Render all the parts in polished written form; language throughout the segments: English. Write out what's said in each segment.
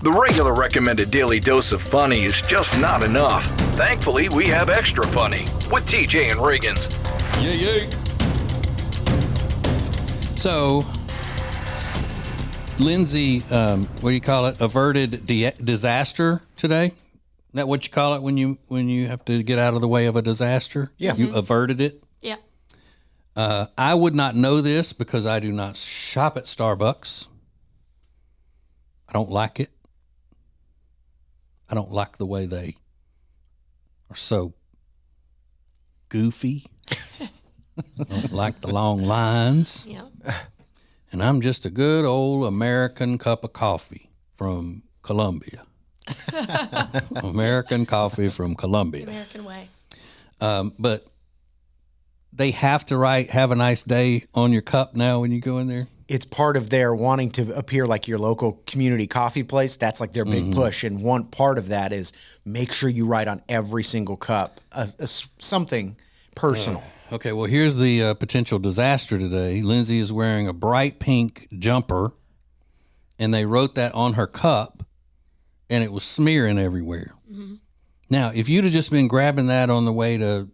The regular recommended daily dose of funny is just not enough. Thankfully, we have extra funny with TJ and Riggins. Yeah. So, Lindsay, what do you call it? Averted disaster today? Isn't that what you call it when you have to get out of the way of a disaster? Yeah. You averted it? Yeah. I would not know this because I do not shop at Starbucks. I don't like it. I don't like the way they are so goofy. I don't like the long lines. Yeah. And I'm just a good old American cup of coffee from Colombia. American coffee from Colombia. American way. But they have to write "Have a nice day" on your cup now when you go in there. It's part of their wanting to appear like your local community coffee place. That's like their big push. And one part of that is make sure you write on every single cup something personal. Okay, well, here's the potential disaster today. Lindsay is wearing a bright pink jumper, and they wrote that on her cup, and it was smearing everywhere. Mm-hmm. Now, if you'd have just been grabbing that on the way to,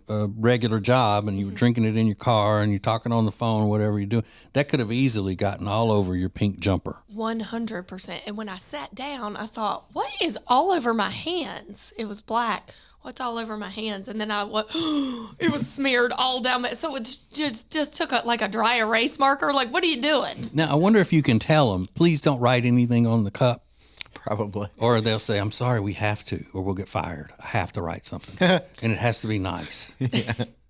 a regular job, and you were drinking it in your car, and you're talking on the phone, whatever you're doing, that could have easily gotten all over your pink jumper. 100%. And when I sat down, I thought, what is all over my hands? It was black. What's all over my hands? And then I went, it was smeared all down. So it just took a dry erase marker. Like, what are you doing? Now, I wonder if you can tell them, please don't write anything on the cup. Probably. Or they'll say, I'm sorry, we have to, or we'll get fired. I have to write something. And it has to be nice.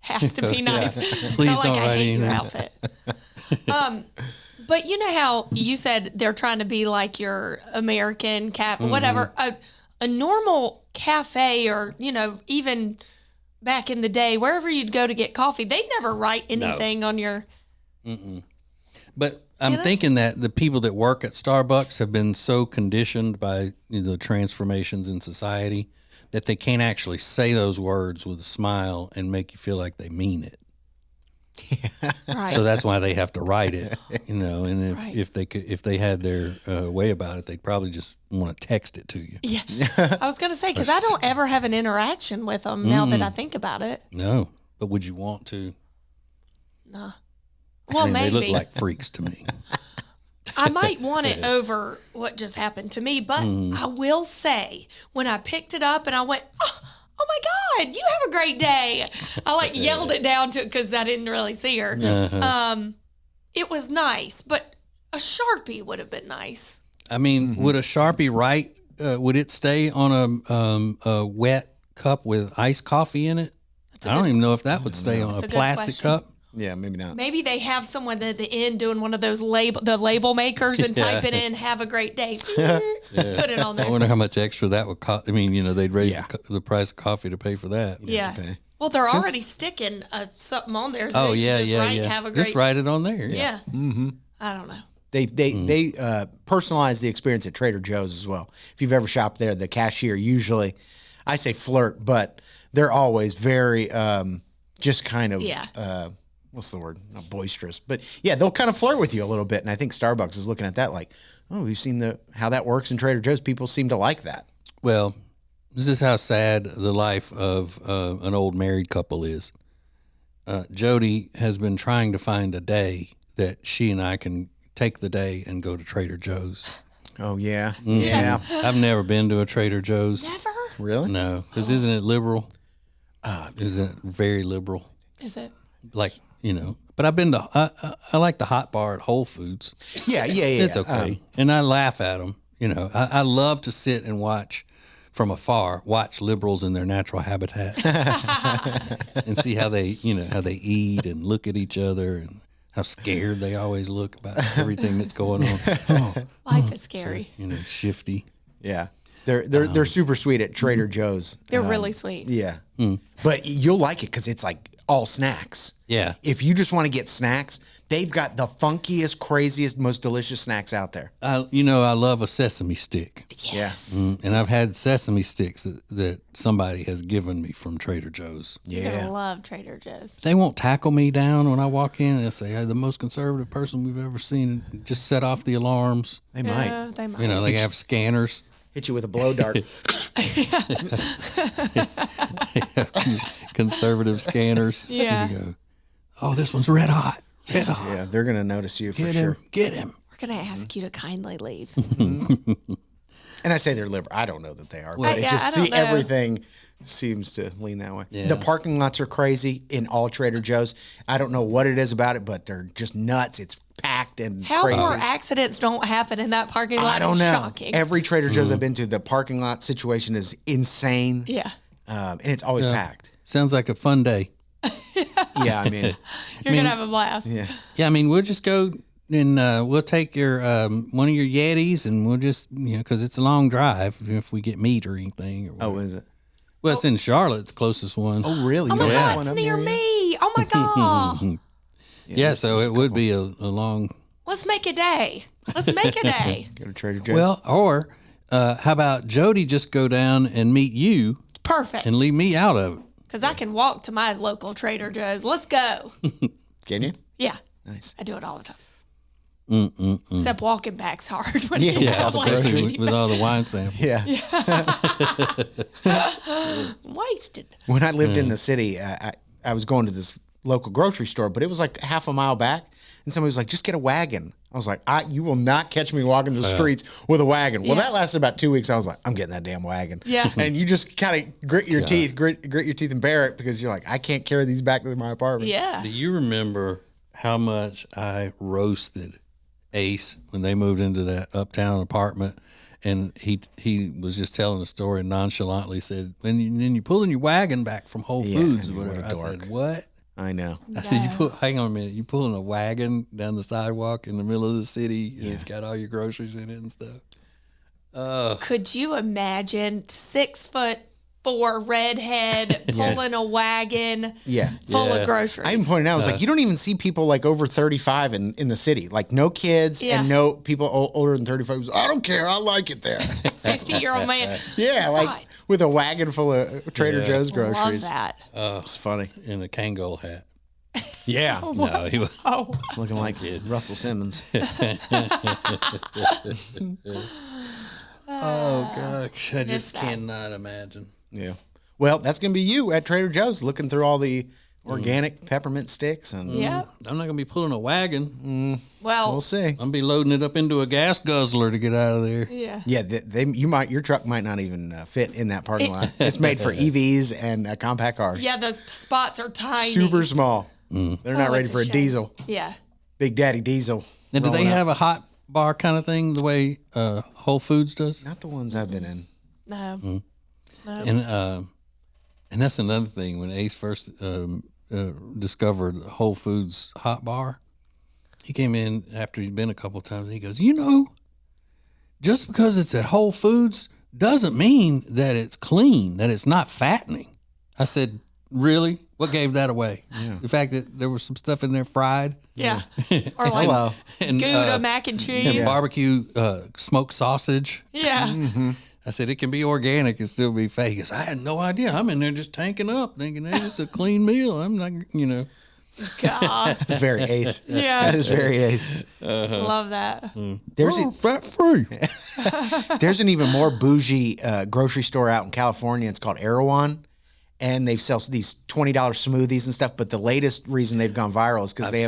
Has to be nice. Yeah. Please don't I write hate anything. your outfit. But you know how you said they're trying to be like your American whatever. A normal cafe or, even back in the day, wherever you'd go to get coffee, they'd never write anything on your... But I'm thinking that the people that work at Starbucks have been so conditioned by the transformations in society that they can't actually say those words with a smile and make you feel like they mean it. Right. So that's why they have to write it, and Right. if they had their way about it, they'd probably just want to text it to you. Yeah. I was going to say, because I don't ever have an interaction with them now that I think about it. No, but would you want to? Nah. Well, They maybe. look like freaks to me. I might want it over what just happened to me, but I will say, when I picked it up and I went, oh my God, you have a great day. I yelled it down to it because I didn't really see her. It was nice, but a Sharpie would have been nice. I mean, would a Sharpie write, would it stay on a wet cup with iced coffee in it? I don't even know if that would stay on a plastic cup. Yeah, maybe not. Maybe they have someone at the end doing one of those label makers and type it in, have a great day. Put it on there. I wonder how much extra that would cost. I mean, they'd raise the price of coffee to pay for that. Yeah. Okay. Well, they're already sticking something on there. So Oh, they yeah, should just write, have a great... Just write it on there. Yeah. Mm-hmm. I don't know. They personalize the experience at Trader Joe's as well. If you've ever shopped there, the cashier usually, I say flirt, but they're always very just kind of... what's the word? Not boisterous, but yeah, they'll kind of flirt with you a little bit. And I think Starbucks is looking at that like, oh, we've seen how that works in Trader Joe's. People seem to like that. Well, this is how sad the life of an old married couple is. Jody has been trying to find a day that she and I can take the day and go to Trader Joe's. Oh, yeah. Yeah. I've never been to a Trader Joe's. Never? Really? No, because isn't it liberal? Isn't it very liberal? Is it? But I've been to, I like the hot bar at Whole Foods. Yeah. It's okay. And I laugh at them. I love to sit and watch from afar, watch liberals in their natural habitat and see how they eat and look at each other and how scared they always look about everything that's going on. Life is scary. So, shifty. Yeah. They're super sweet at Trader Joe's. They're really sweet. Yeah. But you'll like it because it's like all snacks. Yeah. If you just want to get snacks, they've got the funkiest, craziest, most delicious snacks out there. I love a sesame stick. Yes. And I've had sesame sticks that somebody has given me from Trader Joe's. You're gonna love Trader Joe's. They won't tackle me down when I walk in. They'll say, "Hey, the most conservative person we've ever seen." And just set off the alarms. They might. They might. They have scanners. Hit you with a blow dart. Conservative scanners. Yeah. You go, "Oh, this one's red hot. Red hot. Yeah, they're going to notice you for Get sure. him. Get him." We're gonna ask you to kindly leave. And I say they're liberal. I don't know that they are, but I don't know. everything seems to lean that way. Yeah. The parking lots are crazy in all Trader Joe's. I don't know what it is about it, but they're just nuts. It's packed and How crazy. more accidents don't happen in that parking lot? I don't is know. Shocking. Every Trader Joe's I've been to, the parking lot situation is insane. Yeah. And it's always packed. Sounds like a fun day. Yeah, I mean, You're gonna have a blast. yeah. Yeah, we'll just go and we'll take your one of your Yetis, and we'll just because it's a long drive if we get meat or anything. Or Oh, whatever. is it? Well, it's in Charlotte, it's the closest one. Oh, really? Oh my You have God, one it's up near you? me. Oh my God. Yeah, so it would be a long. Let's make a day. Let's make a day. Go to Trader Joe's. Well, or how about Jody just go down and meet you Perfect. and leave me out of it? Because I can walk to my local Trader Joe's. Let's go. Can you? Yeah. Nice. I do it all the time. Except walking back's hard. When Yeah, you with have, all the like, Especially with all the wine samples. Yeah. wasted. When I lived in the city, I was going to this local grocery store, but it was like half a mile back. And somebody was like, just get a wagon. I was like, you will not catch me walking the streets with a wagon. Well, Yeah. that lasted about 2 weeks. I was like, I'm getting that damn wagon. Yeah. And you just kind of grit your teeth and bear it because you're like, I can't carry these back to my apartment. Yeah. Do you remember how much I roasted Ace when they moved into that uptown apartment? And he was just telling a story and nonchalantly said, then you're pulling your wagon back from Whole Foods or what a whatever. I dork. said, what? I know. I said, hang on a minute, you pulling a wagon down the sidewalk in the middle of the city and it's got all your groceries in it and stuff. Could you imagine 6'4" redhead pulling a wagon Yeah. full of groceries? I even pointed out, I was like, you don't even see people like over 35 in the city. Like no kids Yeah. and no people older than 35. Was, I don't care. I like it there. 50-year-old man. Yeah, It's like fine. with a wagon full of Trader Joe's groceries. Love that. It's funny. In a Kangol hat. Yeah. No, he was. Oh, Looking like Russell Simmons. Oh, gosh. I just that. cannot imagine. Yeah. Well, that's going to be you at Trader Joe's looking through all the organic peppermint sticks. And yeah. I'm not going to be pulling a wagon. Well, we'll see. I'm going to be loading it up into a gas guzzler to get out of there. yeah. Yeah, your truck might not even fit in that parking lot. It's made for EVs and compact cars. Yeah, those spots are tiny. Super small. They're not Oh, ready it's for a shame. diesel. Yeah. Big Daddy Diesel. Now, do they rolling out. have a hot bar kind of thing the way Whole Foods does? Not the ones I've been in. No. And that's another thing. When Ace first discovered Whole Foods hot bar, he came in after he'd been a couple of times. And he goes, just because it's at Whole Foods doesn't mean that it's clean, that it's not fattening. I said, really? What gave that away? The fact that there was some stuff in there fried Yeah. Or like Hello. and Gouda mac and cheese. and barbecue smoked sausage. Yeah. I said, it can be organic and still be fake. He goes, I had no idea. I'm in there just tanking up, thinking, hey, this is a clean meal. I'm not, God. It's very Ace. Yeah. That is very Ace. Love that. There's fat free. there's an even more bougie grocery store out in California. It's called Erewhon. And they sell these $20 smoothies and stuff. But the latest reason they've gone viral is because they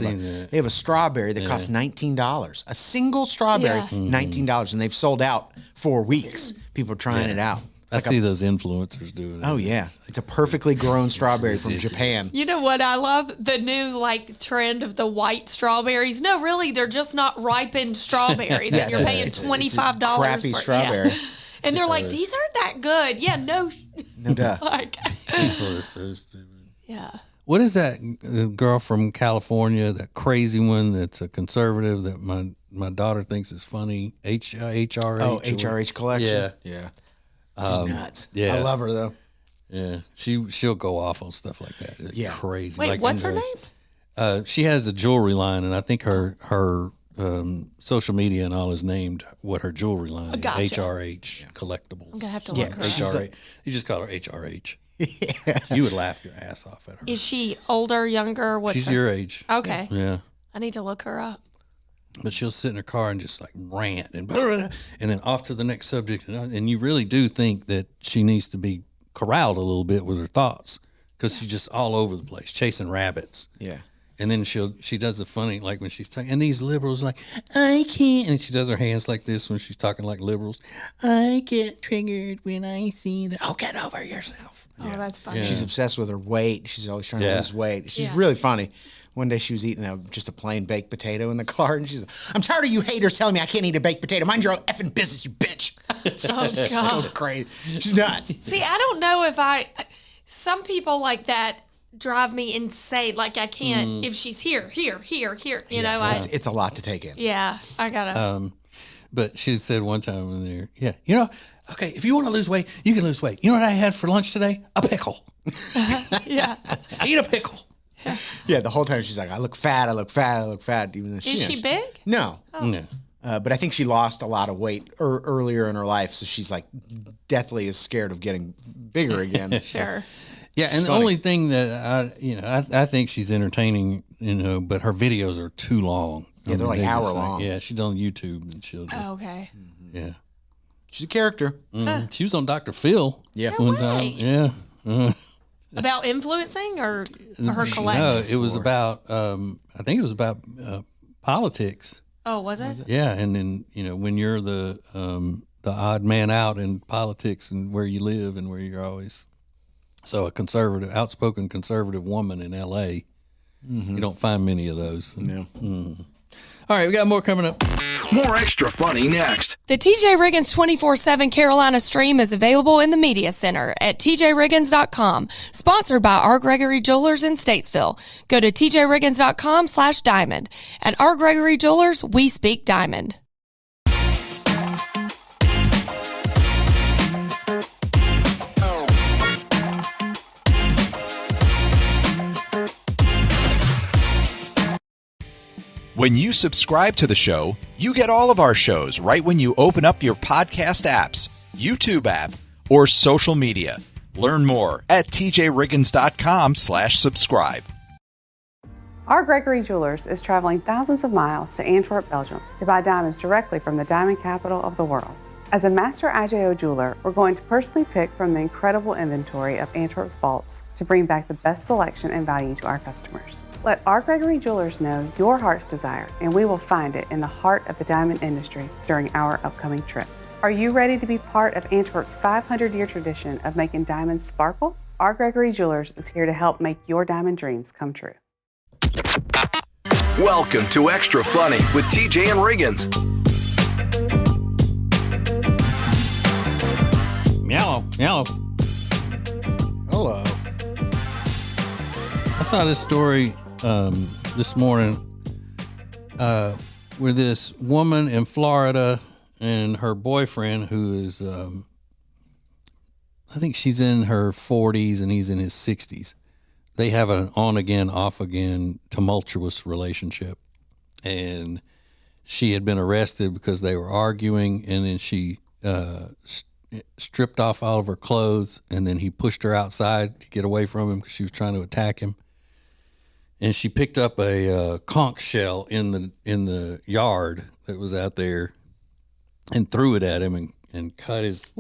have a strawberry that costs $19. A single strawberry, Yeah. $19. And they've sold out for weeks. People are trying it out. I see those influencers doing it. Oh, yeah. It's a perfectly grown strawberry from Japan. You know what I love? The new trend of the white strawberries. No, really, they're just not ripened strawberries, and you're paying $25 crappy for strawberry. Yeah. And they're like, these aren't that good. Yeah, no. No duh. People are so stupid. Yeah. What is that girl from California, that crazy one that's a conservative that my daughter thinks is funny? HRH. Oh, HRH collection? Yeah. Yeah. She's nuts. yeah. I love her, though. Yeah, she'll go off on stuff like that. It's crazy. Wait, like, what's her name? She has a jewelry line, and I think her social media and all is named what her jewelry line is. Gotcha. HRH Collectibles. I'm gonna have to look her up. HRH. You just call her HRH. You would laugh your ass off at her. Is she older, younger? What's She's her? your age. Okay. Yeah. I need to look her up. But she'll sit in her car and just like rant and then off to the next subject. And you really do think that she needs to be corralled a little bit with her thoughts because she's just all over the place, chasing rabbits. Yeah. And then she does the funny, like when she's talking, and these liberals like, I can't, and she does her hands like this when she's talking like liberals. I get triggered when I see that. Oh, get over yourself. Oh, that's funny. She's obsessed with her weight. She's always trying to lose weight. She's Yeah. really funny. One day she was eating just a plain baked potato in the car, and she's like, I'm tired of you haters telling me I can't eat a baked potato. Mind your own effing business, you bitch. Oh, God. So crazy. She's nuts. See, I don't know if some people like that drive me insane. Like I can't, if she's here, you know, It's a lot to take in. I gotta. But she said one time when they're, okay, if you want to lose weight, you can lose weight. You know what I had for lunch today? A pickle. Yeah. I eat a pickle. Yeah, the whole time she's like, I look fat, even though Is she big? No. No. But I think she lost a lot of weight earlier in her life, so she's like deathly is scared of getting bigger again. Sure. Yeah, and the only thing that I think she's entertaining, but her videos are too long. Yeah, they're like hour long. Yeah, she's on YouTube and she'll. Oh, okay. Yeah, She's a character. she was on Dr. Phil. Yeah. No one way. time. Yeah. About influencing or her collection? No, it was about. I think it was about politics. Oh, was it? Yeah, and then when you're the odd man out in politics and where you live and where you're always. So a outspoken conservative woman in L.A., you don't find many of those. No. All right, we got more coming up. More extra funny next. The TJ Riggins 24/7 Carolina stream is available in the Media Center at tjriggins.com. Sponsored by R. Gregory Jewelers in Statesville. Go to tjriggins.com/diamond. At R. Gregory Jewelers, we speak diamond. When you subscribe to the show, you get all of our shows right when you open up your podcast apps, YouTube app, or social media. Learn more at tjriggins.com/subscribe. R. Gregory Jewelers is traveling thousands of miles to Antwerp, Belgium to buy diamonds directly from the diamond capital of the world. As a master IJO jeweler, we're going to personally pick from the incredible inventory of Antwerp's vaults to bring back the best selection and value to our customers. Let R. Gregory Jewelers know your heart's desire, and we will find it in the heart of the diamond industry during our upcoming trip. Are you ready to be part of Antwerp's 500-year tradition of making diamonds sparkle? R. Gregory Jewelers is here to help make your diamond dreams come true. Welcome to Extra Funny with TJ and Riggins. Meow, meow. Hello. I saw this story this morning where this woman in Florida and her boyfriend, who is, I think she's in her 40s and he's in his 60s. They have an on-again, off-again tumultuous relationship. And she had been arrested because they were arguing, and then she stripped off all of her clothes, and then he pushed her outside to get away from him because she was trying to attack him. And she picked up a conch shell in the yard that was out there and threw it at him and cut his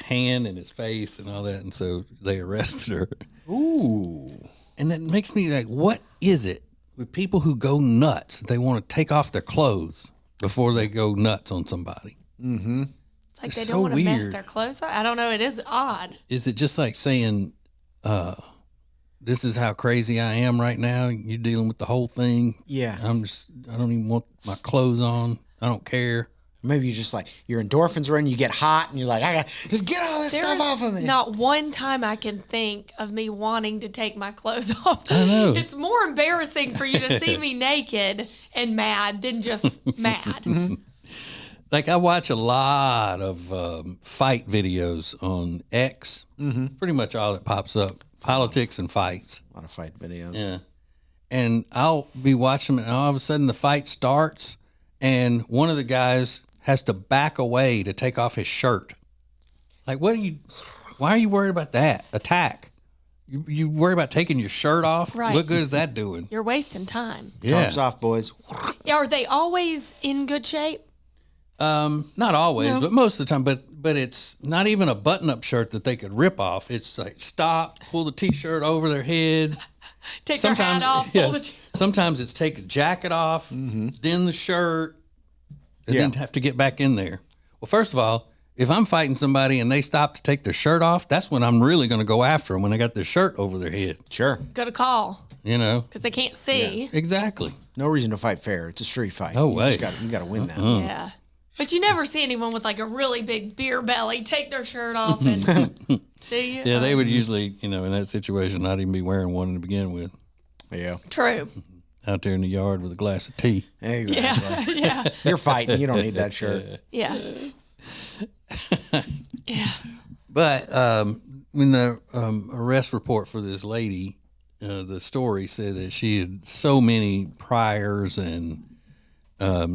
hand and his face and all that. And so they arrested her. Ooh. And that makes me like, what is it with people who go nuts? They want to take off their clothes before they go nuts on somebody. Mm-hmm. It's like It's they so don't want to mess weird. their clothes up. I don't know. It is odd. Is it just like saying, this is how crazy I am right now? You're dealing with the whole thing. Yeah. I don't even want my clothes on. I don't care. Maybe you just like your endorphins run, you get hot, and you're like, I got just get all this stuff off of me. Not one time I can think of me wanting to take my clothes off. I know. It's more embarrassing for you to see me naked and mad than just mad. Like I watch a lot of fight videos on X. Mm-hmm. Pretty much all that pops up, politics and fights. A lot of fight videos. Yeah. And I'll be watching them, and all of a sudden the fight starts, and one of the guys has to back away to take off his shirt. Like, why are you worried about that? Attack. You worry about taking your shirt off? Right. What good is that doing? You're wasting time. Yeah. Tops off, boys. Yeah, are they always in good shape? Not always, but most of the time. But it's not even a button-up shirt that they could rip off. It's like stop, pull the T-shirt over their head. Take their hat off. Yeah, Pull the sometimes it's take the jacket off, then the shirt, and then have to get back in there. Well, first of all, if I'm fighting somebody and they stop to take their shirt off, that's when I'm really going to go after them, when they got their shirt over their head. Sure. Go to call You know? because they can't see. Exactly. No reason to fight fair. It's a street fight. No You way. just got to win that. Yeah. But you never see anyone with like a really big beer belly take their shirt off and do you? Yeah, they would usually, in that situation, not even be wearing one to begin with. Yeah. True. Out there in the yard with a glass of tea. Exactly. Yeah. You're fighting. You don't need that shirt. Yeah. Yeah. But when the arrest report for this lady, the story said that she had so many priors and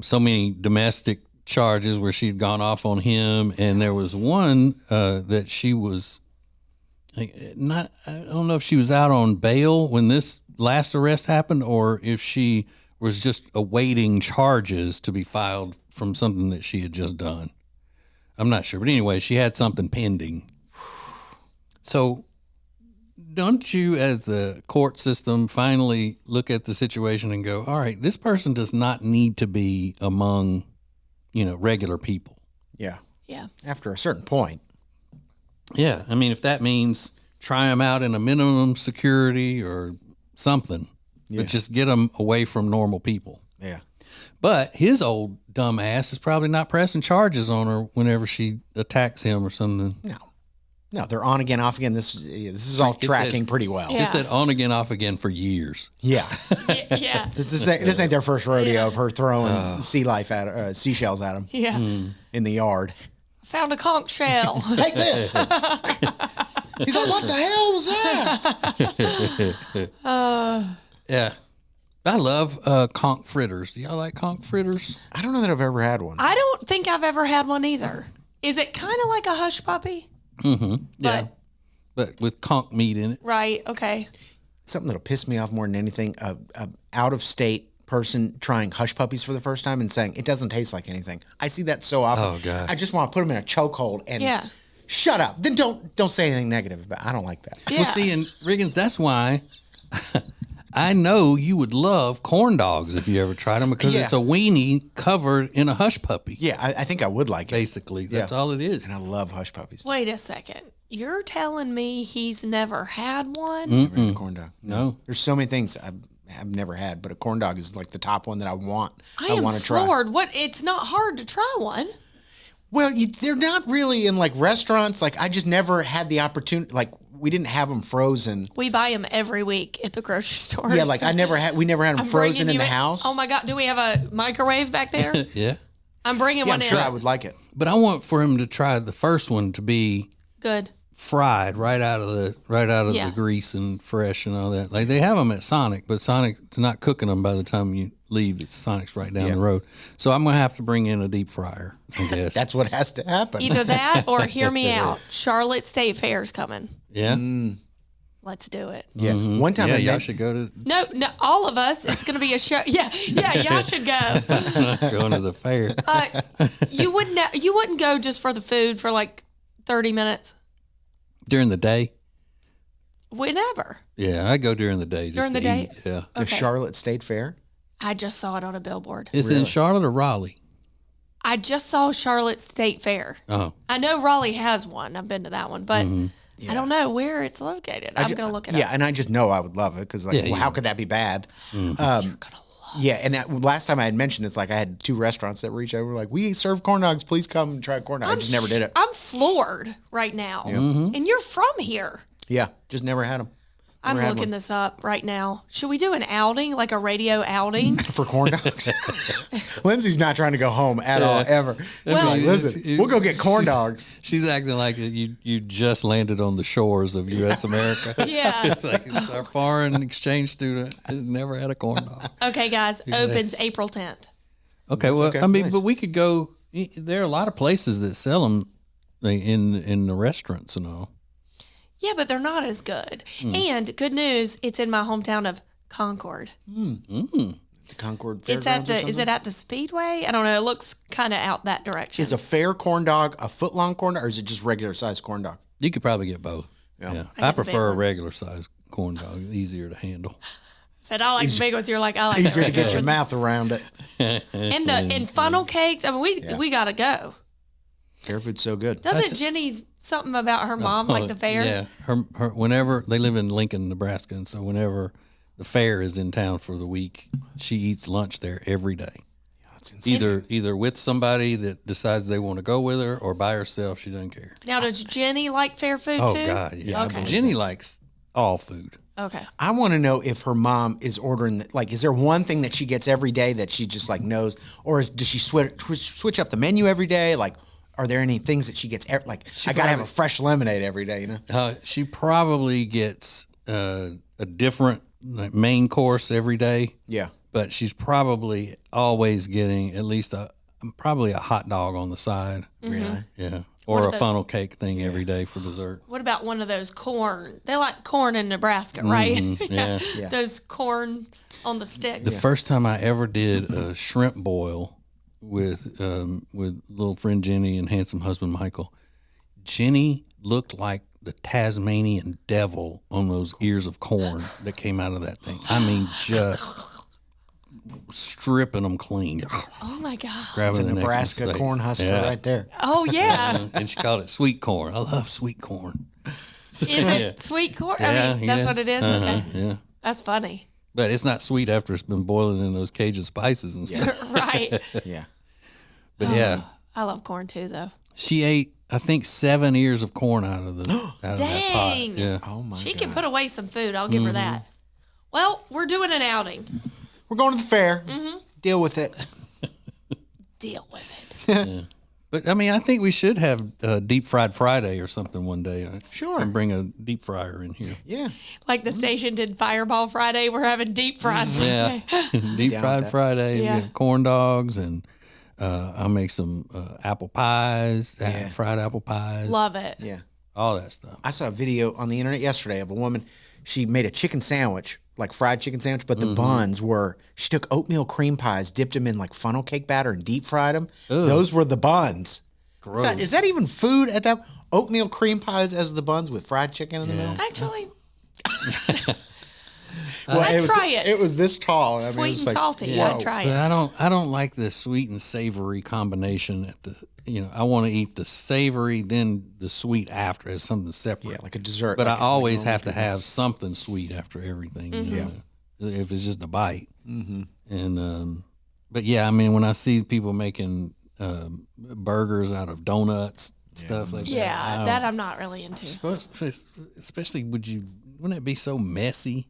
so many domestic charges where she'd gone off on him, and there was one that she was I don't know if she was out on bail when this last arrest happened, or if she was just awaiting charges to be filed from something that she had just done. I'm not sure, but anyway, she had something pending. So don't you, as the court system, finally look at the situation and go, all right, this person does not need to be among, regular people. Yeah. Yeah. After a certain point. Yeah. I mean, if that means try them out in a minimum security or something, but just get them away from normal people. Yeah. But his old dumb ass is probably not pressing charges on her whenever she attacks him or something. No, they're on again, off again. This is all tracking pretty well. Yeah. It said on again, off again for years. Yeah. Yeah. This ain't their first rodeo of her throwing seashells at him Yeah. in the yard. Found a conch shell. Take this. He's like, what the hell was that? Yeah. I love conch fritters. Do y'all like conch fritters? I don't know that I've ever had one. I don't think I've ever had one either. Is it kind of like a hush puppy? Yeah. But with conch meat in it. Right. Okay. Something that'll piss me off more than anything, a out-of-state person trying hush puppies for the first time and saying, it doesn't taste like anything. I see that so often. Oh, God. I just want to put them in a chokehold and shut up. Then don't say anything negative about it. I don't like that. Yeah. Well, see, and Riggins, that's why I know you would love corn dogs if you ever tried them, because it's a weenie covered in a hush puppy. Yeah, I think I would like it. Basically, that's all it is. And I love hush puppies. Wait a second. You're telling me he's never had one? Never had a corn dog. No. There's so many things I've never had, but a corn dog is like the top one that I want. I am want to try. floored. What? It's not hard to try one. Well, they're not really in like restaurants. Like I just never had the opportunity. Like we didn't have them frozen. We buy them every week at the grocery store. Yeah, like we never had them frozen in the house. Oh my God! Do we have a microwave back there? Yeah. I'm bringing Yeah, one I'm in. sure I would like it. But I want for him to try the first one to be Good. fried right out of the Yeah. grease and fresh and all that. Like they have them at Sonic, but Sonic's not cooking them by the time you leave. Sonic's right down the road. So I'm gonna have to bring in a deep fryer, I guess. That's what has to happen. Either that or hear me out. Charlotte State Fair's coming. Yeah. Let's do it. Yeah. One time Yeah, I y'all met, should go to No, all of us. It's going to be a show. Yeah, y'all should go. going to the fair. You wouldn't go just for the food for like 30 minutes. During the day? Whenever. Yeah, I go during the day. Just During to the day? eat. Yeah. the Charlotte State Fair. I just saw it on a billboard. It's in Charlotte or Raleigh? I just saw Charlotte State Fair. Oh. I know Raleigh has one. I've been to that one, but I don't know where it's located. I'm going to look it up. Yeah, and I just know I would love it because, like, Yeah, how could that be bad? You're going to love Yeah, and last time I had mentioned this, like, I had two restaurants that reached out. Were like, we serve corn dogs. Please come and try a corn dog. I just never did it. I'm floored right now. And you're from here. Yeah, just never had them. I'm looking this up right now. Should we do an outing, like a radio outing? For corn dogs? Lindsay's not trying to go home at all, ever. Well, Like, listen, we'll go get corn dogs. She's acting like you just landed on the shores of U.S. America. Yeah. It's like it's our foreign exchange student has never had a corn dog. Okay, guys, opens April 10th. Okay, well, okay. I mean, Nice. but we could go. There are a lot of places that sell them in the restaurants and all. Yeah, but they're not as good. And good news, it's in my hometown of Concord. The Concord Fairgrounds It's at or the. something? Is it at the Speedway? I don't know. It looks kind of out that direction. Is a fair corn dog a foot-long corn dog, or is it just regular sized corn dog? You could probably get both. Yeah, I I get the big prefer a ones. regular size corn dog, easier to handle. Said I like the big ones. You're like I like Easier the to get your ones. mouth around it. And funnel cakes. I mean, we gotta go. Fair food's so good. Doesn't Jenny's something about her mom like the fair? Yeah, her whenever they live in Lincoln, Nebraska, and so whenever the fair is in town for the week, she eats lunch there every day. That's insane. Either with somebody that decides they want to go with her or by herself. She doesn't care. Now, does Jenny like fair food Oh too? God, yeah. Okay. Jenny likes all food. Okay. I want to know if her mom is ordering, like, is there one thing that she gets every day that she just, like, knows? Or does she switch up the menu every day? Like, are there any things that she gets, like, I got to have a fresh lemonade every day, you know? She probably gets a different main course every day. Yeah. But she's probably always getting at least probably a hot dog on the side. Really? Yeah. Or What a are the- funnel cake thing every day for dessert. What about one of those corn? They like corn in Nebraska, right? Yeah. Yeah. Those corn on the stick. The first time I ever did a shrimp boil with little friend Jenny and handsome husband Michael, Jenny looked like the Tasmanian devil on those ears of corn that came out of that thing. I mean, just stripping them clean. Oh my God. It's Grabbing a the next Nebraska mistake. corn husker Yeah. right there. Oh yeah. And she called it sweet corn. I love sweet corn. Is it sweet corn? I Yeah, mean, that's yes. what it is. Uh-huh, Okay. yeah. That's funny. But it's not sweet after it's been boiling in those Cajun spices and stuff. Right. Yeah. But yeah, I love corn too, though. she ate, I think, 7 ears of corn out of that pot. Dang. Yeah. Oh, my She God. can put away some food. I'll give her that. Well, we're doing an outing. We're going to the fair. Deal with it. Deal with it. But I mean, I think we should have Deep Fried Friday or something one day. Sure. And bring a deep fryer in here. Yeah. Like the station did Fireball Friday. We're having deep fried Yeah. Friday. Deep Down Fried with that. Friday. Yeah. We have corn dogs and I'll make some apple pies, fried apple pies, Love it. Yeah. all that stuff. I saw a video on the internet yesterday of a woman. She made a chicken sandwich, like fried chicken sandwich, but the buns were, she took oatmeal cream pies, dipped them in like funnel cake batter and deep fried them. Those were the buns. Gross. Is that even food at that? Oatmeal cream pies as the buns with fried chicken in the middle? Actually, Well, I'd try it. It was this tall. I mean, it sweet was and like, salty. whoa. I'd try But it. I don't like the sweet and savory combination at the, I want to eat the savory, then the sweet after as something separate. Yeah, like a dessert. But like I always normal have to people. have something sweet after everything. you know, if it's just a bite. Mm-hmm. And but yeah, I mean, when I see people making burgers out of donuts, stuff like that. Yeah, that I'm not really into. Especially, wouldn't it be so messy?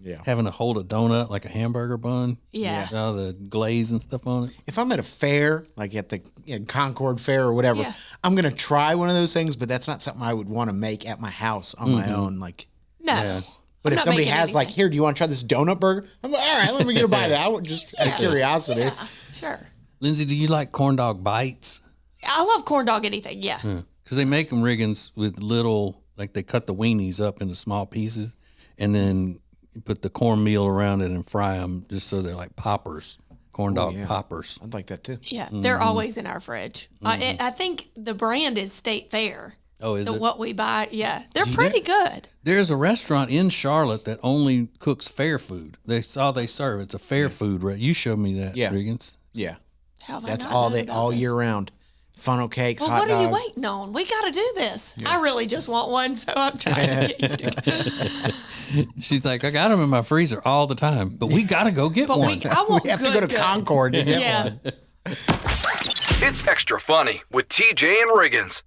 Yeah. Having to hold a donut like a hamburger bun. Yeah. All the glaze and stuff on it. If I'm at a fair, like at the Concord Fair or whatever, Yeah. I'm gonna try one of those things, but that's not something I would want to make at my house on my own. Like, No. Yeah. but I'm if not somebody making has like, anything. here, do you want to try this donut burger? I'm like, all right, let me get a bite of it. I would just out of curiosity. Yeah, sure. Lindsay, do you like corn dog bites? I love corn dog anything. Yeah. Because they make them Riggins with little, like they cut the weenies up into small pieces, and then you put the cornmeal around it and fry them just so they're like poppers, corn dog poppers. I'd like that too. Yeah. They're always in our fridge. I think the brand is State Fair. Oh, is it? What we buy. Yeah. They're pretty good. There's a restaurant in Charlotte that only cooks fair food. That's all they serve. It's a fair food. You showed me that, Yeah. Riggins. Yeah, How have I that's not all known about all this? year round. Funnel cakes, Well, hot what dogs. are you waiting on? We got to do this. I really just want one, so I'm trying to get you to go. She's like, I got them in my freezer all the time, but we got to go get But one. I want We have good, to go to good. Concord to get Yeah. one. It's extra funny with TJ and Riggins.